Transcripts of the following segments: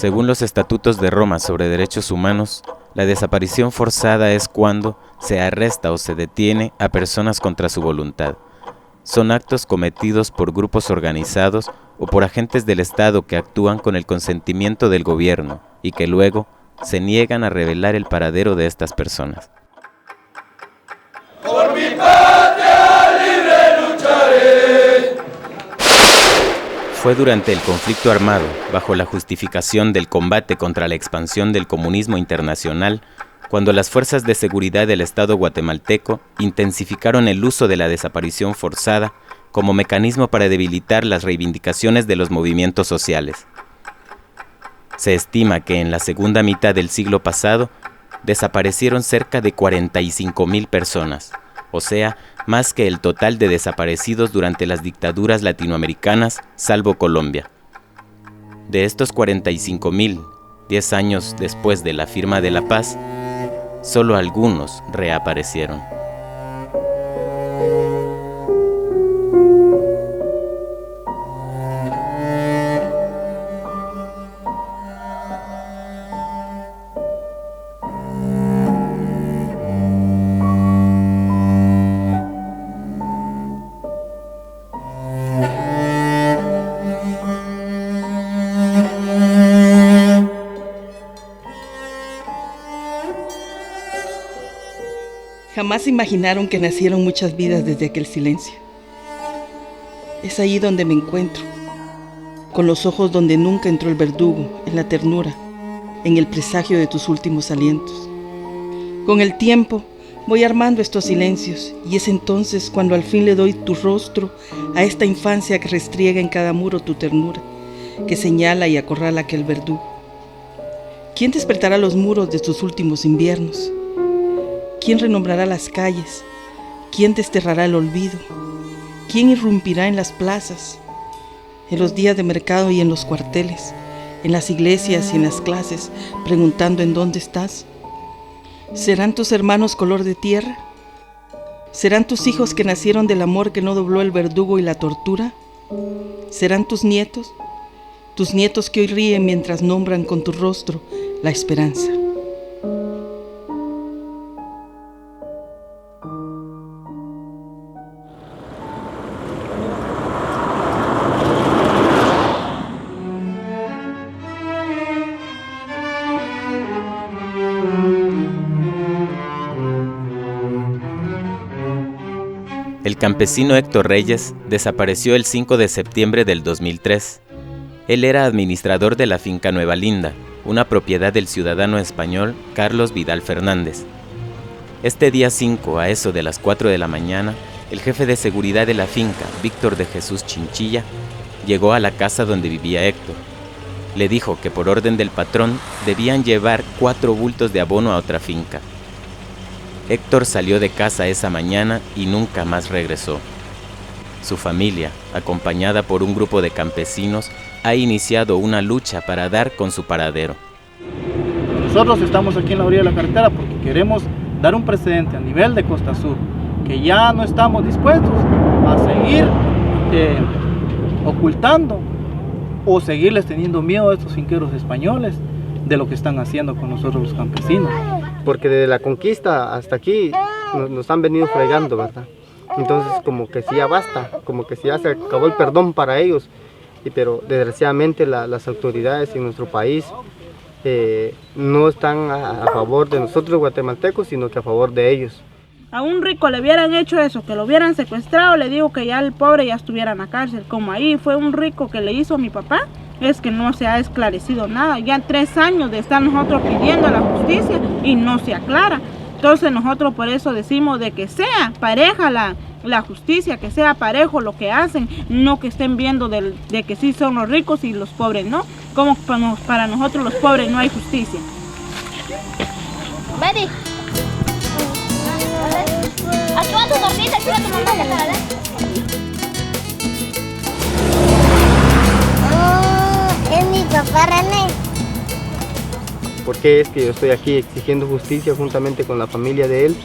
Según los estatutos de Roma sobre derechos humanos, la desaparición forzada es cuando se arresta o se detiene a personas contra su voluntad. Son actos cometidos por grupos organizados o por agentes del Estado que actúan con el consentimiento del gobierno y que luego se niegan a revelar el paradero de estas personas. Por mi patria libre lucharé. Fue durante el conflicto armado, bajo la justificación del combate contra la expansión del comunismo internacional, cuando las fuerzas de seguridad del Estado guatemalteco intensificaron el uso de la desaparición forzada como mecanismo para debilitar las reivindicaciones de los movimientos sociales. Se estima que en la segunda mitad del siglo pasado desaparecieron cerca de 45,000 personas, o sea, más que el total de desaparecidos durante las dictaduras latinoamericanas, salvo Colombia. De estos 45,000, 10 años después de la firma de la paz, solo algunos reaparecieron. Jamás imaginaron que nacieron muchas vidas desde aquel silencio. Es ahí donde me encuentro, con los ojos donde nunca entró el verdugo, en la ternura, en el presagio de tus últimos alientos. Con el tiempo voy armando estos silencios y es entonces cuando al fin le doy tu rostro a esta infancia que restriega en cada muro tu ternura, que señala y acorrala aquel verdugo. ¿Quién despertará los muros de tus últimos inviernos? ¿Quién renombrará las calles? ¿Quién desterrará el olvido? ¿Quién irrumpirá en las plazas, en los días de mercado y en los cuarteles, en las iglesias y en las clases, preguntando en dónde estás? ¿Serán tus hermanos color de tierra? ¿Serán tus hijos que nacieron del amor que no dobló el verdugo y la tortura? ¿Serán tus nietos? Tus nietos que hoy ríen mientras nombran con tu rostro la esperanza. El campesino Héctor Reyes desapareció el 5 de septiembre del 2003. Él era administrador de la finca Nueva Linda, una propiedad del ciudadano español Carlos Vidal Fernández. Este día 5, a eso de las 4 de la mañana, el jefe de seguridad de la finca, Víctor de Jesús Chinchilla, llegó a la casa donde vivía Héctor. Le dijo que por orden del patrón debían llevar 4 bultos de abono a otra finca. Héctor salió de casa esa mañana y nunca más regresó. Su familia, acompañada por un grupo de campesinos, ha iniciado una lucha para dar con su paradero. Nosotros estamos aquí en la orilla de la carretera porque queremos dar un precedente a nivel de Costa Sur, que ya no estamos dispuestos a seguir ocultando o seguirles teniendo miedo a estos finqueros españoles de lo que están haciendo con nosotros los campesinos. Porque desde la conquista hasta aquí nos han venido fregando, ¿verdad? Entonces como que sí ya basta, como que sí ya se acabó el perdón para ellos, pero desgraciadamente las autoridades en nuestro país no están a favor de nosotros guatemaltecos, sino que a favor de ellos. A un rico le hubieran hecho eso, que lo hubieran secuestrado, le digo que ya el pobre ya estuviera en la cárcel. Como ahí fue un rico que le hizo a mi papá, es que no se ha esclarecido nada. Ya 3 años de estar nosotros pidiendo la justicia y no se aclara. Entonces nosotros por eso decimos de que sea pareja la justicia, que sea parejo lo que hacen, no que estén viendo de que sí son los ricos y los pobres no. Como para nosotros los pobres no hay justicia. Betty. Aquí va tu tortita, aquí va tu mamá, que está, es mi papá René. ¿Por qué es que yo estoy aquí exigiendo justicia juntamente con la familia de él?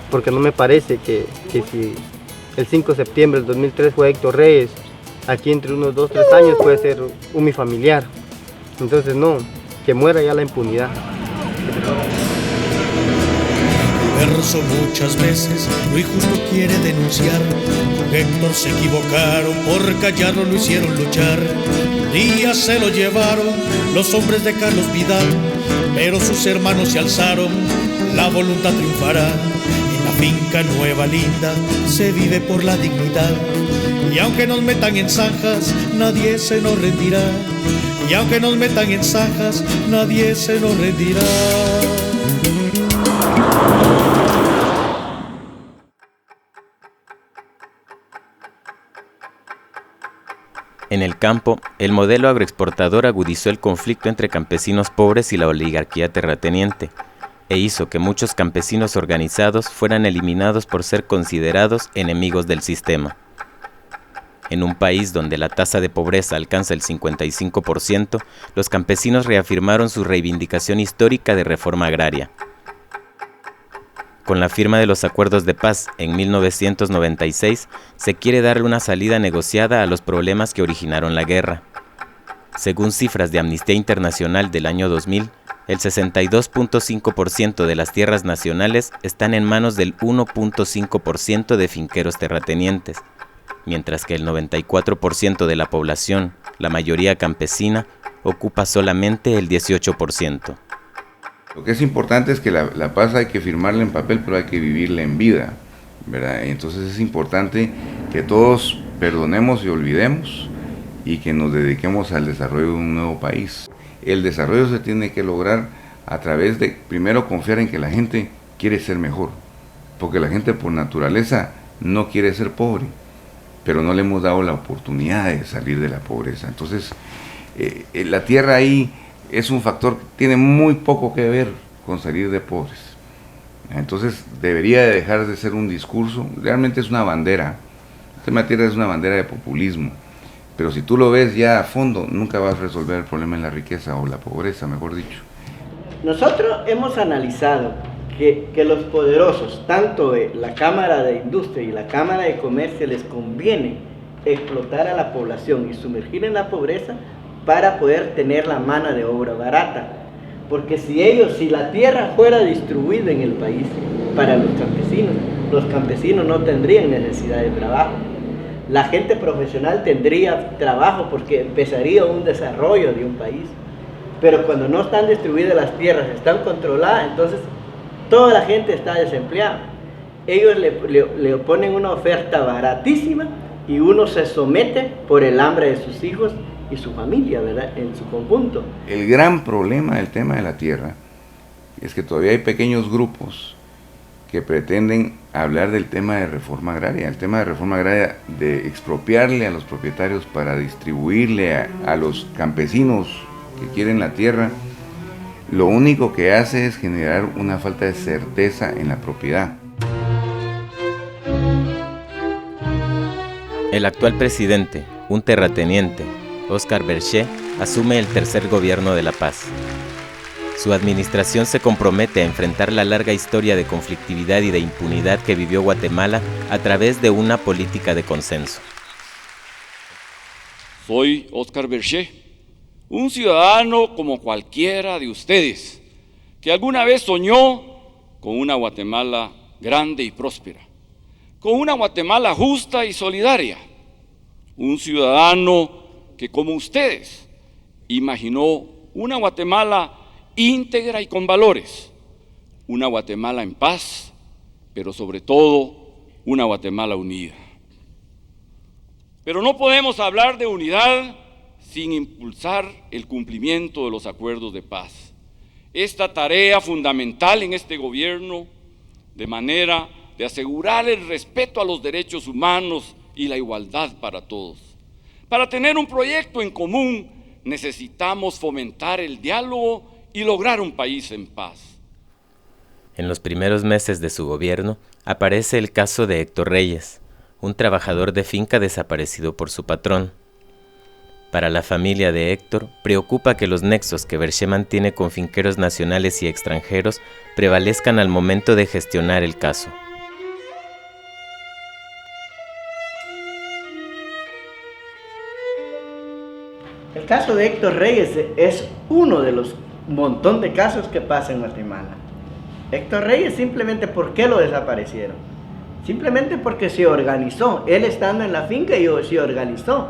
Porque no me parece que si el 5 de septiembre del 2003 fue Héctor Reyes, aquí entre unos 2 o 3 años puede ser un mi familiar. Entonces no, que muera ya la impunidad. El verso muchas veces lo injusto quiere denunciar. Con Héctor se equivocaron, por callarlo lo hicieron luchar. Un día se lo llevaron los hombres de Carlos Vidal, pero sus hermanos se alzaron, la voluntad triunfará. En la finca Nueva Linda se vive por la dignidad. Y aunque nos metan en zanjas, nadie se nos rendirá. Y aunque nos metan en zanjas, nadie se nos rendirá. En el campo, el modelo agroexportador agudizó el conflicto entre campesinos pobres y la oligarquía terrateniente, e hizo que muchos campesinos organizados fueran eliminados por ser considerados enemigos del sistema. En un país donde la tasa de pobreza alcanza el 55%, los campesinos reafirmaron su reivindicación histórica de reforma agraria. Con la firma de los acuerdos de paz en 1996, se quiere darle una salida negociada a los problemas que originaron la guerra. Según cifras de Amnistía Internacional del año 2000, el 62.5% de las tierras nacionales están en manos del 1.5% de finqueros terratenientes, mientras que el 94% de la población, la mayoría campesina, ocupa solamente el 18%. Lo que es importante es que la paz hay que firmarla en papel, pero hay que vivirla en vida, ¿verdad? Entonces es importante que todos perdonemos y olvidemos y que nos dediquemos al desarrollo de un nuevo país. El desarrollo se tiene que lograr a través de, primero, confiar en que la gente quiere ser mejor, porque la gente por naturaleza no quiere ser pobre, pero no le hemos dado la oportunidad de salir de la pobreza. Entonces, la tierra ahí es un factor que tiene muy poco que ver con salir de pobres. Entonces debería de dejar de ser un discurso, realmente es una bandera. El tema de tierra es una bandera de populismo, pero si tú lo ves ya a fondo, nunca vas a resolver el problema de la riqueza o la pobreza, mejor dicho. Nosotros hemos analizado que los poderosos, tanto la Cámara de Industria y la Cámara de Comercio, les conviene explotar a la población y sumergir en la pobreza para poder tener la mano de obra barata. Porque si la tierra fuera distribuida en el país para los campesinos no tendrían necesidad de trabajo. La gente profesional tendría trabajo porque empezaría un desarrollo de un país. Pero cuando no están distribuidas las tierras, están controladas, entonces toda la gente está desempleada. Ellos le ponen una oferta baratísima y uno se somete por el hambre de sus hijos y su familia, ¿verdad?, en su conjunto. El gran problema del tema de la tierra es que todavía hay pequeños grupos que pretenden hablar del tema de reforma agraria, el tema de reforma agraria de expropiarle a los propietarios para distribuirle a los campesinos que quieren la tierra. Lo único que hace es generar una falta de certeza en la propiedad. El actual presidente, un terrateniente, Óscar Berché, asume el tercer gobierno de La Paz. Su administración se compromete a enfrentar la larga historia de conflictividad y de impunidad que vivió Guatemala a través de una política de consenso. Soy Óscar Berché, un ciudadano como cualquiera de ustedes, que alguna vez soñó con una Guatemala grande y próspera, con una Guatemala justa y solidaria, un ciudadano que como ustedes imaginó una Guatemala íntegra y con valores, una Guatemala en paz, pero sobre todo una Guatemala unida. Pero no podemos hablar de unidad sin impulsar el cumplimiento de los acuerdos de paz. Esta tarea fundamental en este gobierno, de manera de asegurar el respeto a los derechos humanos y la igualdad para todos. Para tener un proyecto en común, necesitamos fomentar el diálogo y lograr un país en paz. En los primeros meses de su gobierno, aparece el caso de Héctor Reyes, un trabajador de finca desaparecido por su patrón. Para la familia de Héctor, preocupa que los nexos que Berché mantiene con finqueros nacionales y extranjeros prevalezcan al momento de gestionar el caso. El caso de Héctor Reyes es uno de los montón de casos que pasan en Guatemala. Héctor Reyes, simplemente, ¿por qué lo desaparecieron? Simplemente porque se organizó. Él estando en la finca se organizó.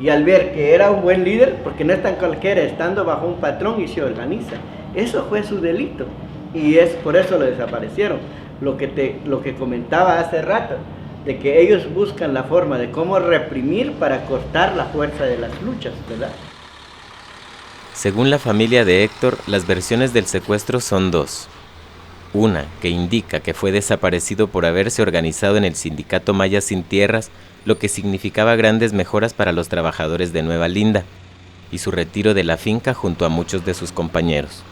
Y al ver que era un buen líder, porque no es tan cualquiera, estando bajo un patrón y se organiza. Eso fue su delito. Y es por eso lo desaparecieron. Lo que comentaba hace rato, de que ellos buscan la forma de cómo reprimir para cortar la fuerza de las luchas, ¿verdad? Según la familia de Héctor, las versiones del secuestro son dos. Una, que indica que fue desaparecido por haberse organizado en el sindicato Maya Sin Tierras, lo que significaba grandes mejoras para los trabajadores de Nueva Linda, y su retiro de la finca junto a muchos de sus compañeros.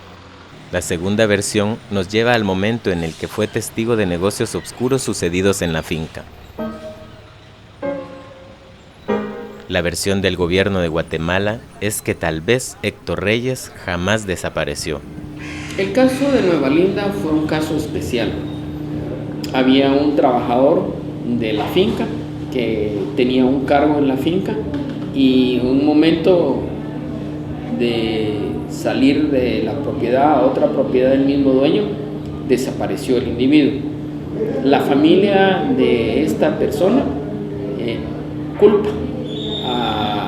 La segunda versión nos lleva al momento en el que fue testigo de negocios oscuros sucedidos en la finca. La versión del gobierno de Guatemala es que tal vez Héctor Reyes jamás desapareció. El caso de Nueva Linda fue un caso especial. Había un trabajador de la finca que tenía un cargo en la finca y en un momento de salir de la propiedad a otra propiedad del mismo dueño, desapareció el individuo. La familia de esta persona culpa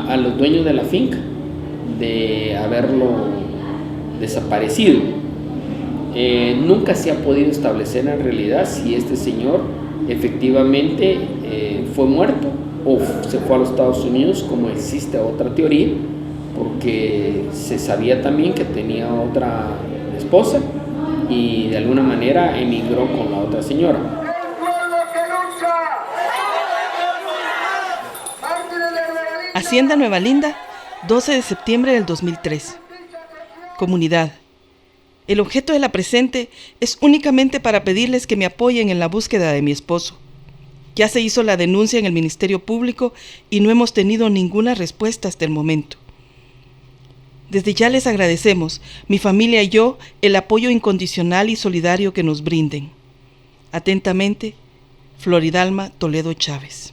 a los dueños de la finca de haberlo desaparecido. Nunca se ha podido establecer en realidad si este señor efectivamente fue muerto o se fue a los Estados Unidos, como existe otra teoría, porque se sabía también que tenía otra esposa y de alguna manera emigró con la otra señora. Hacienda Nueva Linda, 12 de septiembre del 2003. Comunidad. El objeto de la presente es únicamente para pedirles que me apoyen en la búsqueda de mi esposo. Ya se hizo la denuncia en el Ministerio Público y no hemos tenido ninguna respuesta hasta el momento. Desde ya les agradecemos, mi familia y yo, el apoyo incondicional y solidario que nos brinden. Atentamente, Floridalma Toledo Chávez.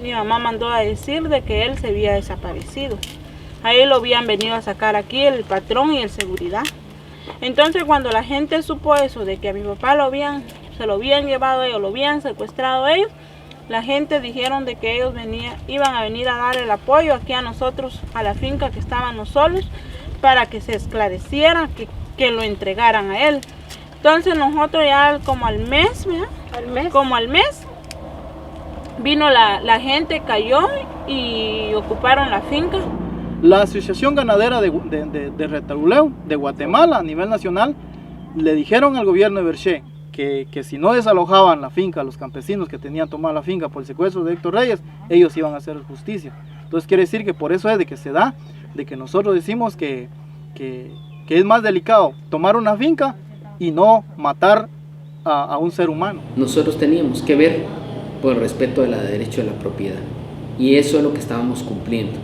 Mi mamá mandó a decir de que él se había desaparecido. A él lo habían venido a sacar aquí el patrón y el seguridad. Entonces cuando la gente supo eso, de que a mi papá se lo habían llevado ellos, lo habían secuestrado ellos, la gente dijeron de que ellos iban a venir a dar el apoyo aquí a nosotros, a la finca que estábamos solos, para que se esclareciera, que lo entregaran a él. Entonces nosotros ya como al mes, vino la gente, cayó y ocuparon la finca. La Asociación Ganadera de Retaluleu de Guatemala a nivel nacional le dijeron al gobierno de Berché que si no desalojaban la finca, los campesinos que tenían tomada la finca por el secuestro de Héctor Reyes, ellos iban a hacer justicia. Entonces quiere decir que por eso es de que se da, de que nosotros decimos que es más delicado tomar una finca y no matar a un ser humano. Nosotros teníamos que ver por el respeto del derecho de la propiedad y eso es lo que estábamos cumpliendo.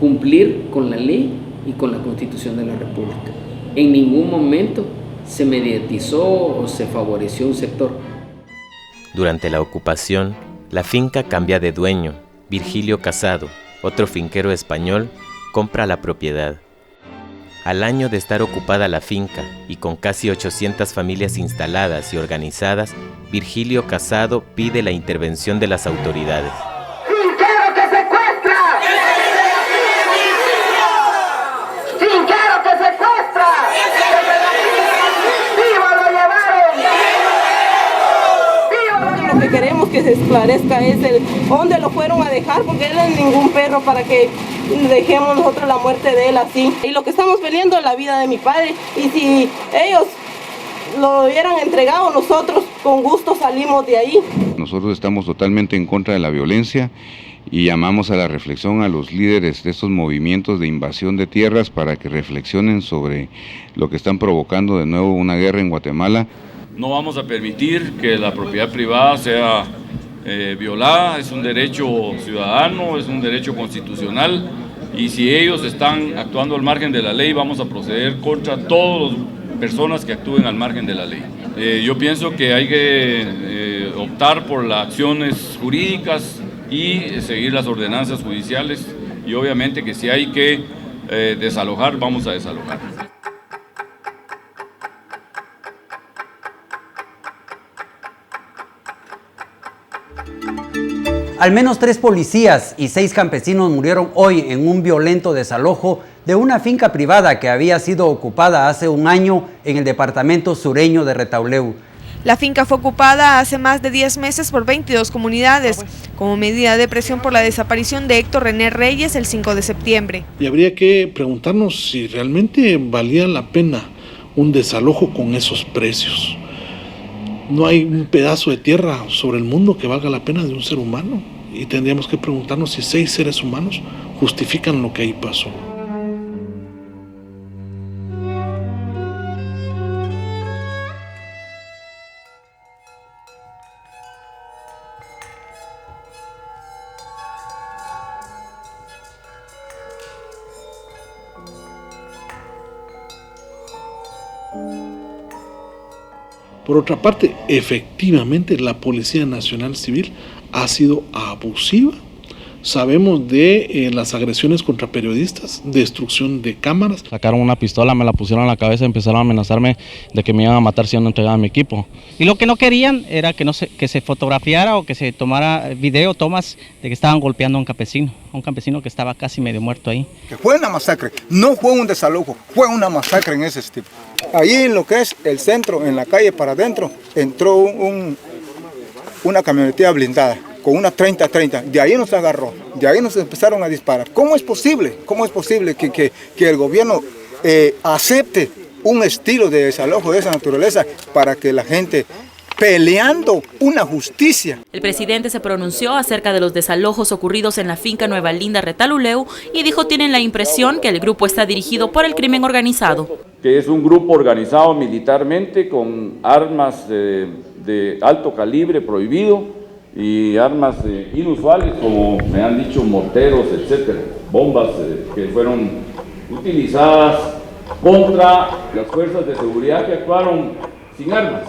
Cumplir con la ley y con la Constitución de la República. En ningún momento se mediatizó o se favoreció un sector. Durante la ocupación, la finca cambia de dueño. Virgilio Casado, otro finquero español, compra la propiedad. Al año de estar ocupada la finca y con casi 800 familias instaladas y organizadas, Virgilio Casado pide la intervención de las autoridades. ¡Finquero que secuestra! ¡Finquero que secuestra! ¡Viva lo llevaron! Lo que queremos que se esclarezca es dónde lo fueron a dejar, porque él no es ningún perro para que dejemos nosotros la muerte de él así. Y lo que estamos peleando es la vida de mi padre, y si ellos lo hubieran entregado, nosotros con gusto salimos de ahí. Nosotros estamos totalmente en contra de la violencia y llamamos a la reflexión a los líderes de estos movimientos de invasión de tierras para que reflexionen sobre lo que están provocando de nuevo una guerra en Guatemala. No vamos a permitir que la propiedad privada sea violada, es un derecho ciudadano, es un derecho constitucional y si ellos están actuando al margen de la ley vamos a proceder contra todas las personas que actúen al margen de la ley. Yo pienso que hay que optar por las acciones jurídicas y seguir las ordenanzas judiciales y obviamente que si hay que desalojar, vamos a desalojar. Al menos 3 policías y 6 campesinos murieron hoy en un violento desalojo de una finca privada que había sido ocupada hace un año en el departamento sureño de Retauleu. La finca fue ocupada hace más de 10 meses por 22 comunidades, como medida de presión por la desaparición de Héctor René Reyes el 5 de septiembre. Y habría que preguntarnos si realmente valía la pena un desalojo con esos precios. No hay un pedazo de tierra sobre el mundo que valga la pena de un ser humano. Y tendríamos que preguntarnos si 6 seres humanos justifican lo que ahí pasó. Por otra parte, efectivamente la Policía Nacional Civil ha sido abusiva. Sabemos de las agresiones contra periodistas, destrucción de cámaras. Sacaron una pistola, me la pusieron en la cabeza y empezaron a amenazarme de que me iban a matar si no entregaba mi equipo. Y lo que no querían era que se fotografiara o que se tomara video, tomas de que estaban golpeando a un campesino que estaba casi medio muerto ahí. Que fue una masacre, no fue un desalojo, fue una masacre en ese tipo. Ahí en lo que es el centro, en la calle para adentro, entró una camionetilla blindada con una 30-30, de ahí nos agarró, de ahí nos empezaron a disparar. ¿Cómo es posible que el gobierno acepte un estilo de desalojo de esa naturaleza para que la gente peleando una justicia? El presidente se pronunció acerca de los desalojos ocurridos en la finca Nueva Linda Retauleu y dijo tienen la impresión que el grupo está dirigido por el crimen organizado. Que es un grupo organizado militarmente con armas de alto calibre prohibido y armas inusuales como me han dicho morteros, etcétera, bombas que fueron utilizadas contra las fuerzas de seguridad que actuaron sin armas.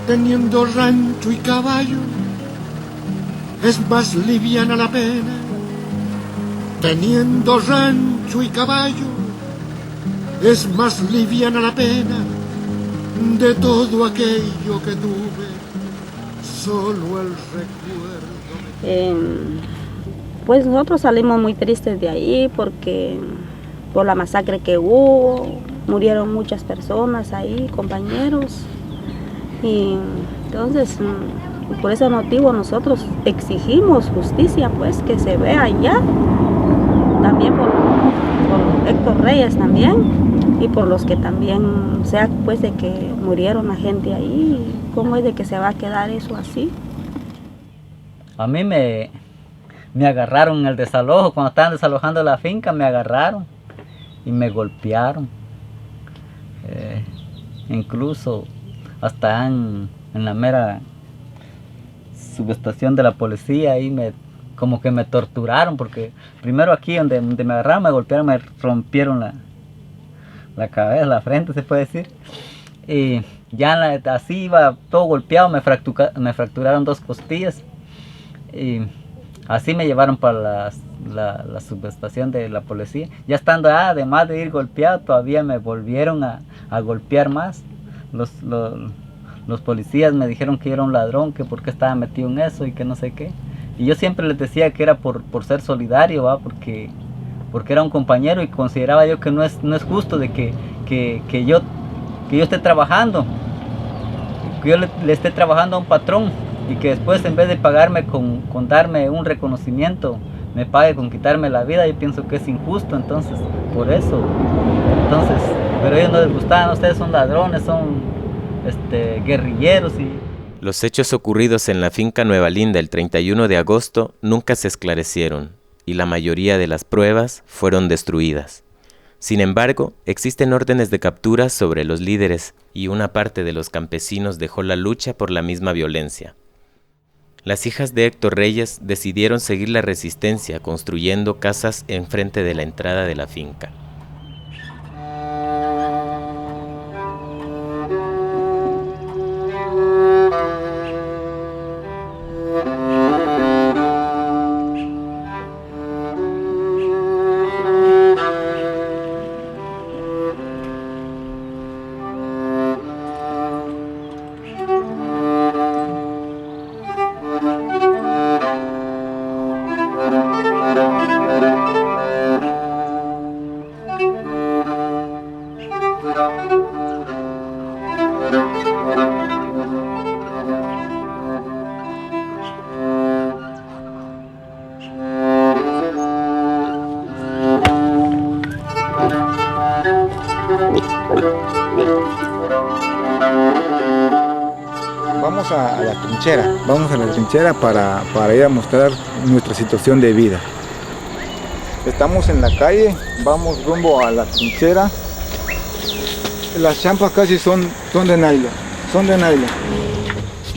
Teniendo rancho y caballo, es más liviana la pena. Teniendo rancho y caballo, es más liviana la pena. De todo aquello que tuve, solo el recuerdo. Pues nosotros salimos muy tristes de ahí porque por la masacre que hubo, murieron muchas personas ahí, compañeros. Y entonces, por ese motivo nosotros exigimos justicia, pues, que se vea ya, también por Héctor Reyes también, y por los que también, sea pues de que murieron la gente ahí, ¿cómo es de que se va a quedar eso así? A mí me agarraron en el desalojo, cuando estaban desalojando la finca me agarraron y me golpearon, incluso hasta en la mera subestación de la policía, ahí como que me torturaron, porque primero aquí donde me agarraron, me golpearon, me rompieron la cabeza, la frente se puede decir, y ya así iba todo golpeado, me fracturaron 2 costillas, y así me llevaron para la subestación de la policía. Ya estando además de ir golpeado, todavía me volvieron a golpear más. Los policías me dijeron que yo era un ladrón, que por qué estaba metido en eso y que no sé qué. Y yo siempre les decía que era por ser solidario, porque era un compañero y consideraba yo que no es justo de que yo esté trabajando, que yo le esté trabajando a un patrón y que después en vez de pagarme con darme un reconocimiento, me pague con quitarme la vida. Yo pienso que es injusto, entonces, por eso. Pero a ellos no les gustaban, ustedes son ladrones, son guerrilleros. Los hechos ocurridos en la finca Nueva Linda el 31 de agosto nunca se esclarecieron y la mayoría de las pruebas fueron destruidas. Sin embargo, existen órdenes de captura sobre los líderes y una parte de los campesinos dejó la lucha por la misma violencia. las hijas de Héctor Reyes decidieron seguir la resistencia construyendo casas enfrente de la entrada de la finca. Vamos a la trinchera para ir a mostrar nuestra situación de vida. Estamos en la calle, vamos rumbo a la trinchera. Las champas casi son de nylon,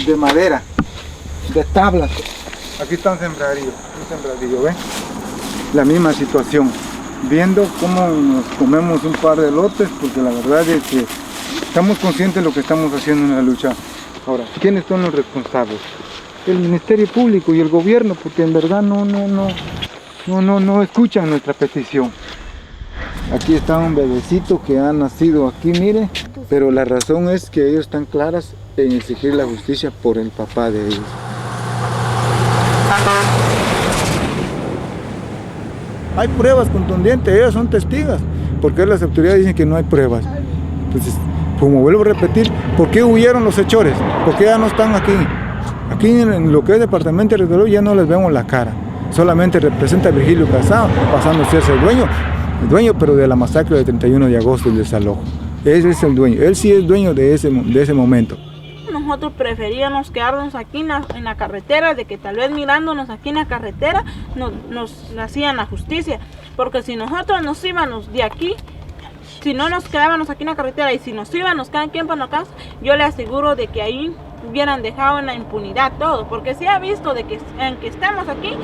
de madera, de tablas. Aquí está un sembradillo, ¿ven? La misma situación, viendo cómo nos comemos un par de lotes, porque la verdad es que estamos conscientes de lo que estamos haciendo en la lucha. Ahora, ¿quiénes son los responsables? El Ministerio Público y el gobierno, porque en verdad no escuchan nuestra petición. Aquí está un bebecito que ha nacido aquí, mire, pero la razón es que ellos están claras en exigir la justicia por el papá de ellos. Hay pruebas contundentes, ellos son testigos, porque las autoridades dicen que no hay pruebas. Entonces, como vuelvo a repetir, ¿por qué huyeron los hechores? ¿Por qué ya no están aquí? Aquí en lo que es departamento de Retalhuleu ya no les vemos la cara. Solamente representa a Virgilio Casado, pasando a ser el dueño pero de la masacre del 31 de agosto del desalojo. Él es el dueño, él sí es dueño de ese momento. Nosotros preferíamos quedarnos aquí en la carretera, de que tal vez mirándonos aquí en la carretera nos hacían la justicia. Porque si nosotros nos íbamos de aquí, si no nos quedábamos aquí en la carretera y si nos íbamos cada quien para la casa, yo le aseguro de que ahí hubieran dejado en la impunidad todo, porque se ha visto de que en que estemos aquí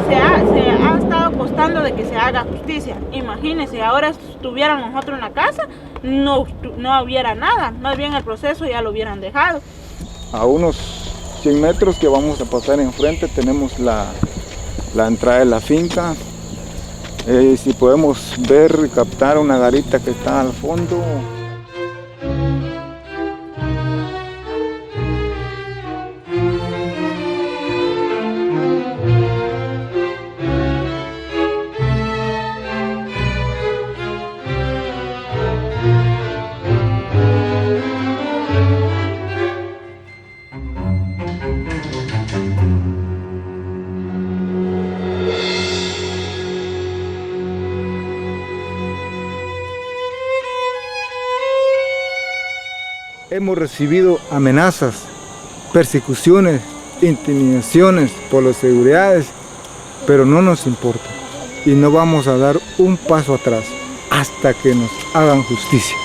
se ha estado costando de que se haga justicia. Imagínense, ahora estuviéramos nosotros en la casa, no hubiera nada, más bien el proceso ya lo hubieran dejado. A unos 100 metros que vamos a pasar enfrente tenemos la entrada de la finca. Si podemos ver y captar una garita que está al fondo. Hemos recibido amenazas, persecuciones, intimidaciones por las seguridades, pero no nos importa y no vamos a dar un paso atrás hasta que nos hagan justicia.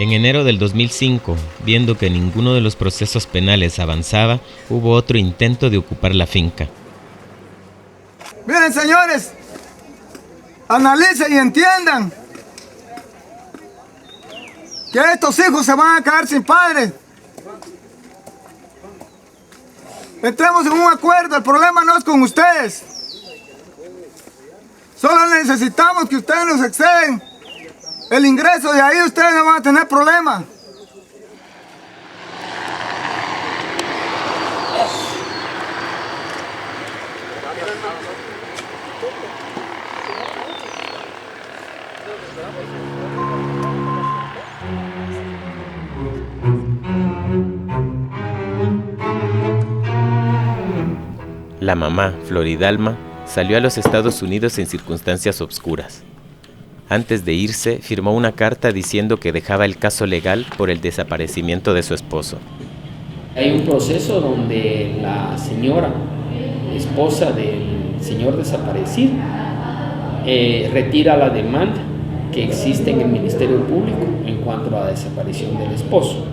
En enero del 2005, viendo que ninguno de los procesos penales avanzaba, hubo otro intento de ocupar la finca. Miren, señores, analicen y entiendan que estos hijos se van a quedar sin padres. Entremos en un acuerdo, el problema no es con ustedes. Solo necesitamos que ustedes nos exceden el ingreso, de ahí ustedes no van a tener problema. La mamá, Floridalma, salió a los Estados Unidos en circunstancias obscuras. Antes de irse, firmó una carta diciendo que dejaba el caso legal por el desaparecimiento de su esposo. Hay un proceso donde la señora, esposa del señor desaparecido, retira la demanda que existe en el Ministerio Público en cuanto a la desaparición del esposo.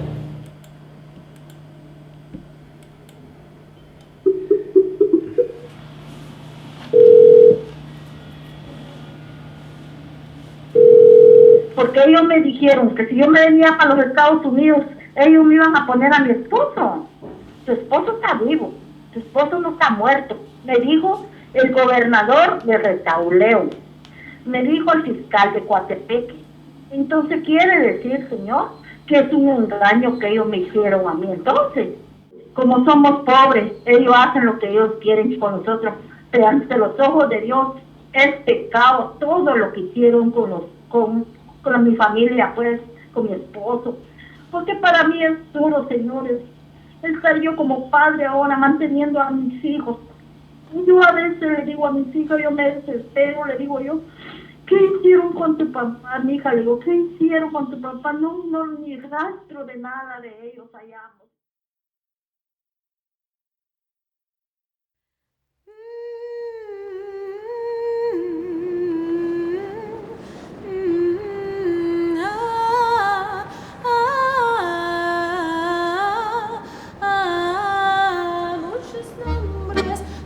porque ellos me dijeron que si yo me venía para los Estados Unidos, ellos me iban a poner a mi esposo. Tu esposo está vivo, tu esposo no está muerto, me dijo el gobernador de Retauleu, me dijo el fiscal de Coatepeque. Entonces quiere decir, señor, que es un engaño que ellos me hicieron a mí. Entonces, como somos pobres, ellos hacen lo que ellos quieren con nosotros, pero ante los ojos de Dios es pecado todo lo que hicieron con mi familia, pues, con mi esposo. Porque para mí es duro, señores, estar yo como padre ahora manteniendo a mis hijos. Yo a veces le digo a mis hijos, yo me desespero, le digo yo, ¿qué hicieron con tu papá, mi hija? Le digo, ¿qué hicieron con tu papá? No, ni rastro de nada de ellos hallamos.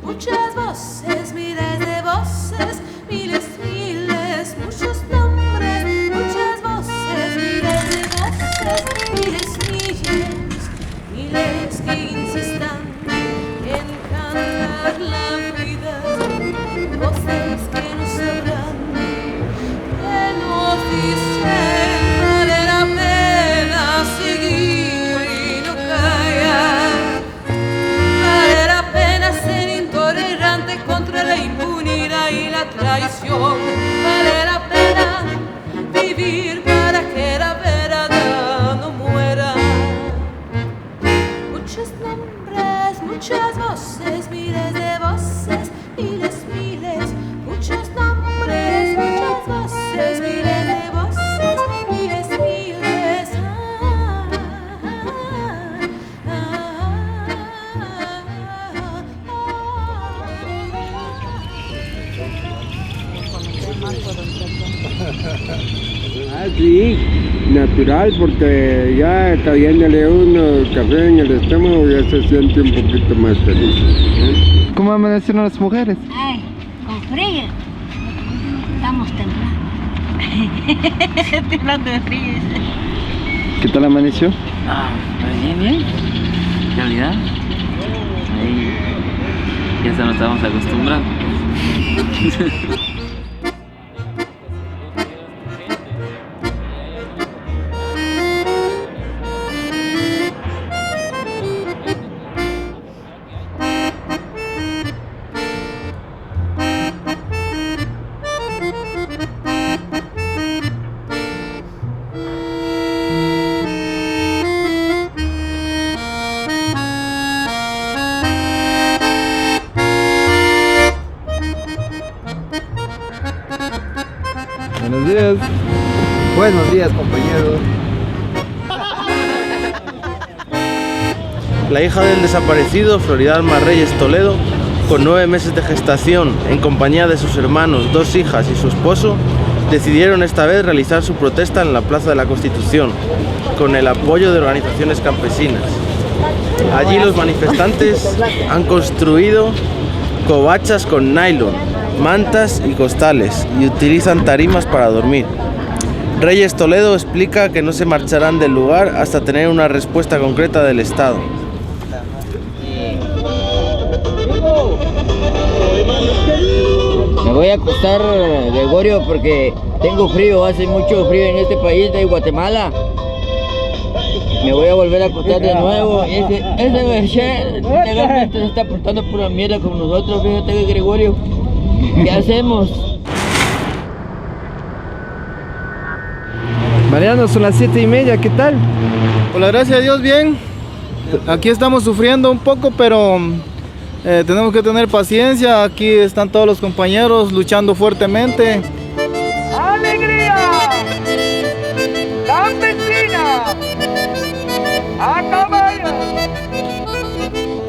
Muchas voces, miles de voces, miles, miles, muchos nombres, muchas voces, miles de voces, miles, miles, miles que insistan en cambiar la vida, voces que no sabrán, que nos dicen vale la pena seguir y no callar, vale la pena ser intolerante contra la impunidad y la traición, vale la pena vivir para que la verdad no muera. Muchos nombres, muchas voces, miles de voces, miles, miles, muchos nombres, muchas voces, miles de voces, miles, miles. Sí, natural, porque ya cayéndole uno café en el estómago ya se siente un poquito más feliz. ¿Cómo amanecieron las mujeres? Ay, con frío. Estamos temblando. Temblando de frío. ¿Qué tal amaneció? Bien, bien. En realidad, ahí ya se nos estamos acostumbrando. Buenos días. Buenos días, compañeros. La hija del desaparecido, Floridalma Reyes Toledo, con 9 meses de gestación, en compañía de sus hermanos, 2 hijas y su esposo, decidieron esta vez realizar su protesta en la Plaza de la Constitución, con el apoyo de organizaciones campesinas. Allí los manifestantes han construido covachas con nylon, mantas y costales, y utilizan tarimas para dormir. Reyes Toledo explica que no se marcharán del lugar hasta tener una respuesta concreta del Estado. Me voy a acostar, Gregorio, porque tengo frío, hace mucho frío en este país de Guatemala. Me voy a volver a acostar de nuevo. Ese realmente se está portando pura mierda con nosotros, fíjate, Gregorio. ¿Qué hacemos? Mariano, son las 7:30, ¿qué tal? Por la gracia de Dios, bien. Aquí estamos sufriendo un poco, pero tenemos que tener paciencia. Aquí están todos los compañeros luchando fuertemente. ¡Alegría! ¡Campesina! ¡A caballo!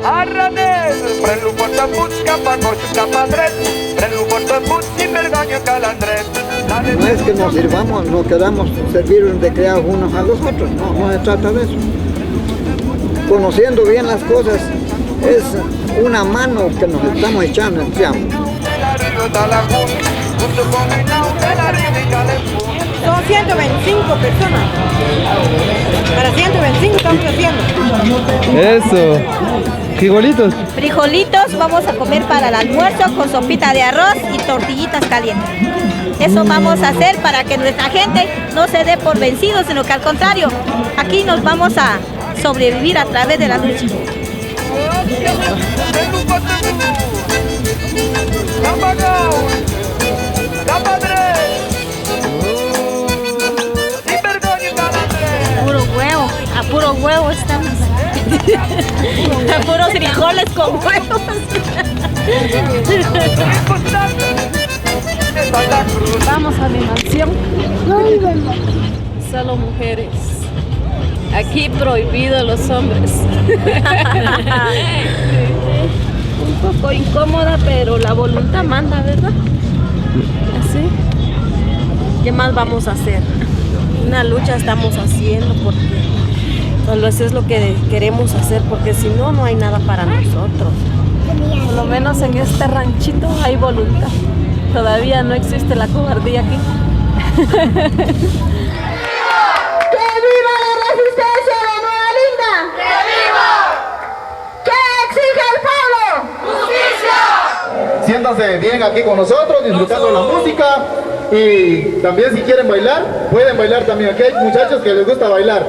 ¡Arraner! Prelu porta busca para cochuca padres. Prelu porta busca y vergaño calandres. No es que nos sirvamos, no queramos servir de creados unos a los otros, no se trata de eso. Conociendo bien las cosas, es una mano que nos estamos echando en Chiamo. El río Talagún, junto con el Nau de la Río de Calefún. Son 125 personas. Para 125 estamos haciendo. Eso. ¿Frijolitos? Frijolitos vamos a comer para el almuerzo con sopita de arroz y tortillitas calientes. Eso vamos a hacer para que nuestra gente no se dé por vencidos, sino que al contrario, aquí nos vamos a sobrevivir a través de la lucha. Puro huevo, a puro huevo estamos. A puros frijoles con huevos. Vamos a mi mansión. Solo mujeres. Aquí prohibido los hombres. Un poco incómoda, pero la voluntad manda, ¿verdad? Así. ¿Qué más vamos a hacer? Una lucha estamos haciendo porque solo eso es lo que queremos hacer, porque si no, no hay nada para nosotros. Por lo menos en este ranchito hay voluntad. Todavía no existe la cobardía aquí. ¡Que viva la resistencia de Nueva Linda! ¡Que viva! ¿Qué exige el pueblo? ¡Justicia! Siéntanse bien aquí con nosotros, disfrutando la música. Y también si quieren bailar, pueden bailar también. Aquí hay muchachos que les gusta bailar.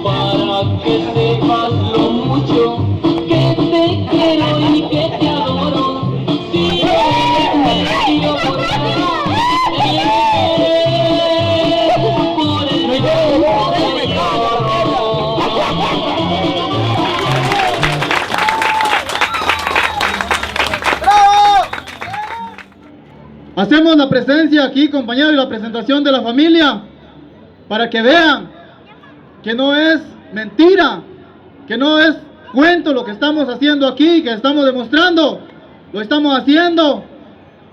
Para que sepas lo mucho que te quiero y que te adoro. Si yo por Hacemos la presencia aquí, compañeros, y la presentación de la familia para que vean que no es mentira, que no es cuento lo que estamos haciendo aquí, que estamos demostrando, lo estamos haciendo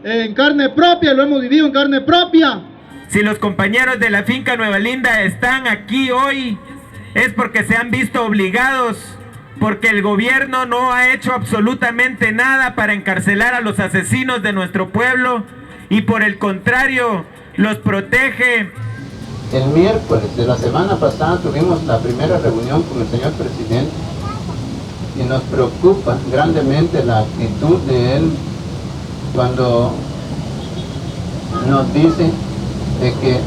en carne propia, lo hemos vivido en carne propia. Si los compañeros de la finca Nueva Linda están aquí hoy, es porque se han visto obligados, porque el gobierno no ha hecho absolutamente nada para encarcelar a los asesinos de nuestro pueblo y por el contrario, los protege. El miércoles de la semana pasada tuvimos la primera reunión con el señor presidente y nos preocupa grandemente la actitud de él cuando nos dice de que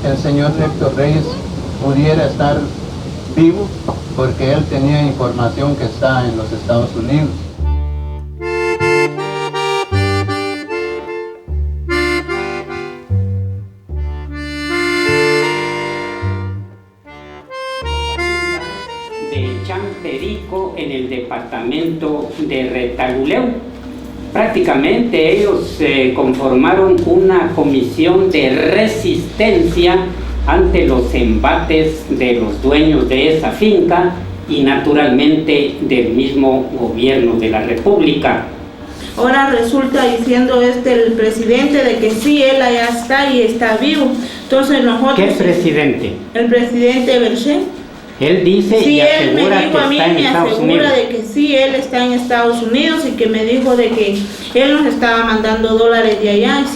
el señor Héctor Reyes pudiera estar vivo porque él tenía información que está en los Estados Unidos. Perico en el departamento de Retaluleu. Prácticamente ellos conformaron una comisión de resistencia ante los embates de los dueños de esa finca y naturalmente del mismo gobierno de la República. Ahora resulta diciendo el presidente de que sí, él allá está y está vivo. Entonces nosotros... ¿Qué presidente? El presidente Berché. Él dice sí, y asegura él me dijo a mí, me asegura de que sí, él está en Estados Unidos y que me dijo de que él nos estaba mandando dólares de allá. Y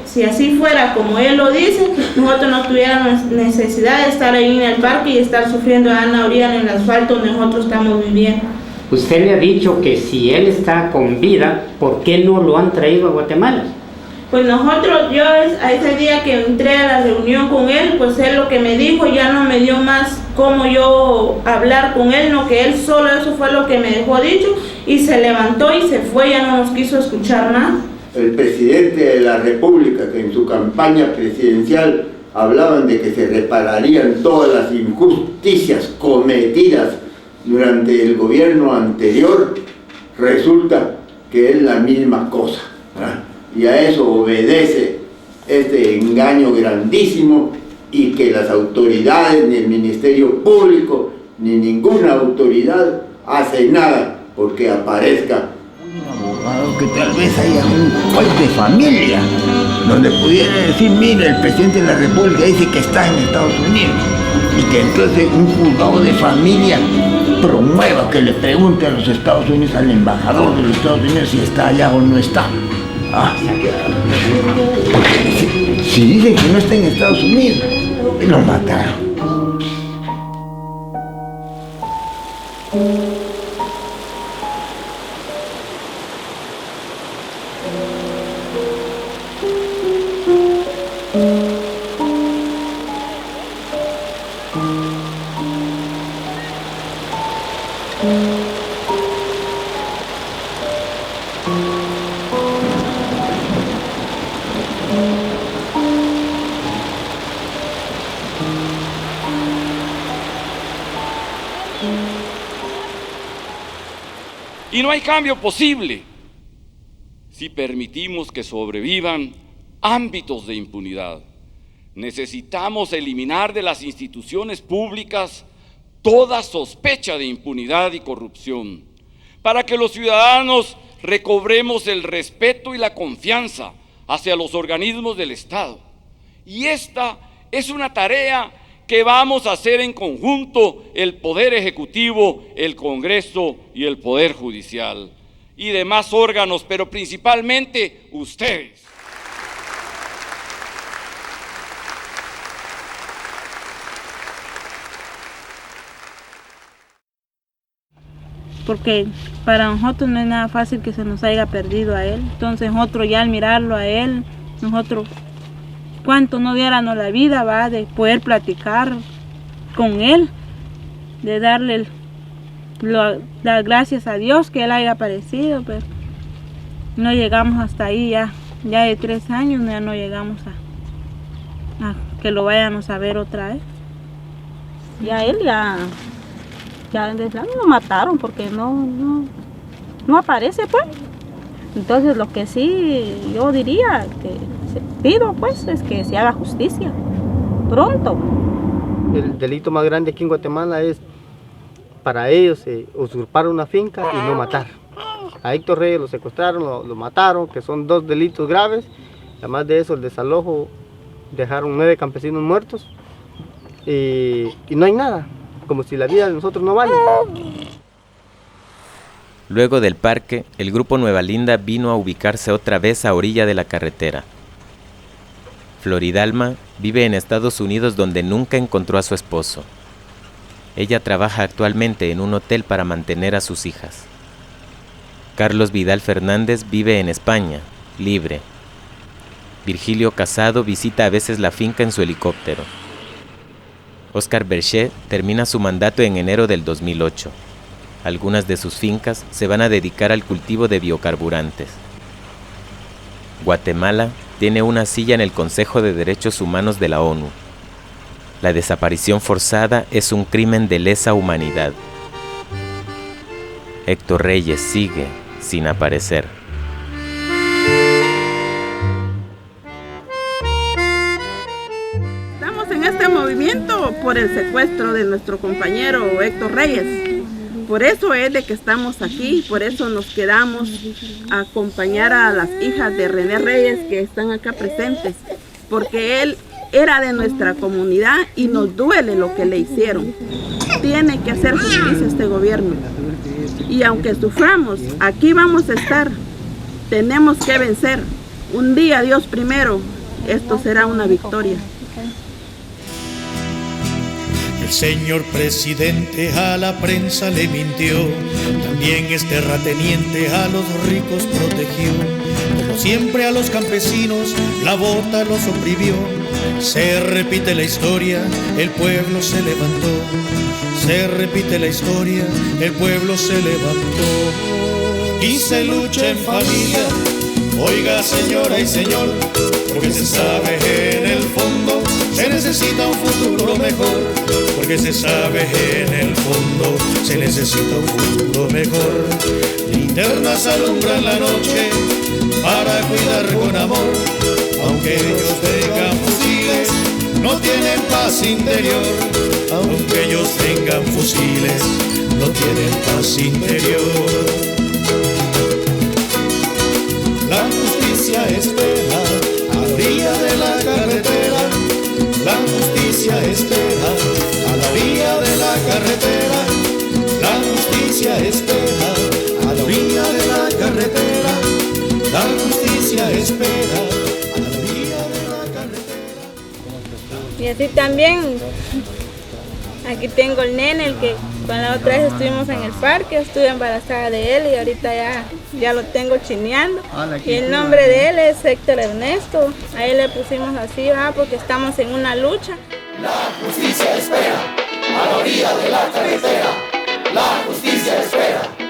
si así fuera como él lo dice, nosotros no tuviéramos necesidad de estar ahí en el parque y estar sufriendo a la orilla en el asfalto donde nosotros estamos viviendo. Usted le ha dicho que si él está con vida, ¿por qué no lo han traído a Guatemala? Pues nosotros, yo a ese día que entré a la reunión con él, pues él lo que me dijo ya no me dio más cómo yo hablar con él, no, que él solo eso fue lo que me dejó dicho y se levantó y se fue, ya no nos quiso escuchar nada. El presidente de la República, que en su campaña presidencial hablaban de que se repararían todas las injusticias cometidas durante el gobierno anterior, resulta que es la misma cosa, ¿verdad? Y a eso obedece este engaño grandísimo y que las autoridades, ni el Ministerio Público, ni ninguna autoridad hace nada porque aparezca un abogado que tal vez haya un juez de familia donde pudiera decir, mire, el presidente de la República dice que está en Estados Unidos y que entonces un juzgado de familia promueva, que le pregunte a los Estados Unidos, al embajador de los Estados Unidos, si está allá o no está. Porque si dicen que no está en Estados Unidos, lo mataron. Y no hay cambio posible si permitimos que sobrevivan ámbitos de impunidad. Necesitamos eliminar de las instituciones públicas toda sospecha de impunidad y corrupción, para que los ciudadanos recobremos el respeto y la confianza hacia los organismos del Estado. Y esta es una tarea que vamos a hacer en conjunto el Poder Ejecutivo, el Congreso y el Poder Judicial, y demás órganos, pero principalmente ustedes. Porque para nosotros no es nada fácil que se nos haya perdido a él. Entonces nosotros ya al mirarlo a él, nosotros cuánto no diéramos la vida, va, de poder platicar con él, de darle las gracias a Dios que él haya aparecido, pero no llegamos hasta ahí ya de 3 años, ya no llegamos a que lo vayamos a ver otra vez. Ya él ya desde lo mataron porque no aparece, pues. Entonces lo que sí yo diría que pido, pues, es que se haga justicia pronto. El delito más grande aquí en Guatemala es para ellos usurpar una finca y no matar. A Héctor Reyes lo secuestraron, lo mataron, que son 2 delitos graves. Además de eso, el desalojo, dejaron 9 campesinos muertos y no hay nada, como si la vida de nosotros no vale. Luego del parque, el grupo Nueva Linda vino a ubicarse otra vez a orilla de la carretera. Floridalma vive en Estados Unidos, donde nunca encontró a su esposo. Ella trabaja actualmente en un hotel para mantener a sus hijas. Carlos Vidal Fernández vive en España, libre. Virgilio Casado visita a veces la finca en su helicóptero. Oscar Berché termina su mandato en enero del 2008. Algunas de sus fincas se van a dedicar al cultivo de biocarburantes. Guatemala tiene una silla en el Consejo de Derechos Humanos de la ONU. La desaparición forzada es un crimen de lesa humanidad. Héctor Reyes sigue sin aparecer. Estamos en este movimiento por el secuestro de nuestro compañero Héctor Reyes. Por eso es de que estamos aquí, por eso nos quedamos a acompañar a las hijas de René Reyes que están acá presentes, porque él era de nuestra comunidad y nos duele lo que le hicieron. Tiene que hacer justicia este gobierno. Y aunque suframos, aquí vamos a estar. Tenemos que vencer. Un día, Dios primero, esto será una victoria. El señor presidente a la prensa le mintió, también este terrateniente a los ricos protegió. Como siempre a los campesinos la bota los oprimió. Se repite la historia, el pueblo se levantó. Se repite la historia, el pueblo se levantó. Y se lucha en familia, oiga señora y señor, porque se sabe en el fondo se necesita un futuro mejor, porque se sabe en el fondo se necesita un futuro mejor. Linternas alumbran la noche para cuidar con amor, aunque ellos tengan fusiles, no tienen paz interior. Aunque ellos tengan fusiles, no tienen paz interior. La justicia espera a la orilla de la carretera. La justicia espera a la orilla de la carretera. La espera a la orilla de la carretera. Y así también, aquí tengo el nene, el que con la otra vez estuvimos en el parque, estuve embarazada de él y ahorita ya lo tengo chineando. Y el nombre de él es Héctor Ernesto. A él le pusimos así, porque estamos en una lucha. La justicia espera a la orilla de la carretera. La justicia espera.